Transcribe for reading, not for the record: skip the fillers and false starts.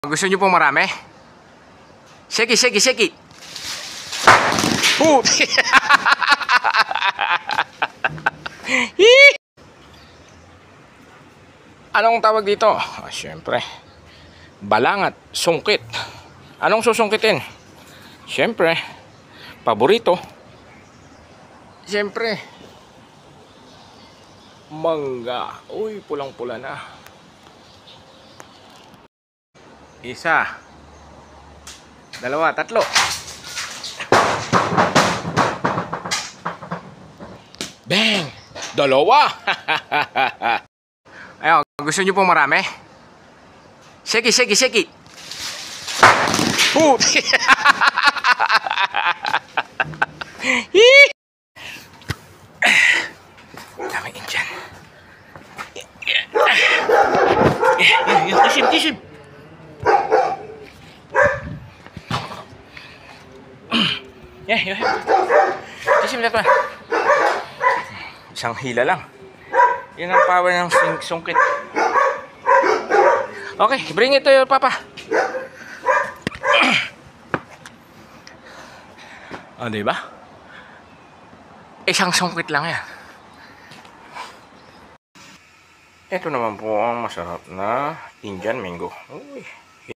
Gusto niyo po marami? Shake it, shake it, shake it. Anong tawag dito? Siyempre, balangat, sungkit. Anong susungkitin? Siyempre, paborito. Siyempre, mangga. Uy, pulang-pula na. Isa, dalawa, tatlo. Bang! Dalawa! Ayun, gusto niyo po marami? Shake it, shake it, shake it. Daming Indian. Kisim, kisim. Kisim na to. Isang hila lang. Yan ang power ng sungkit. Okay, bring it to your papa. Diba? Isang sungkit lang yan. Ito naman po ang masarap na Indian mango. Uy.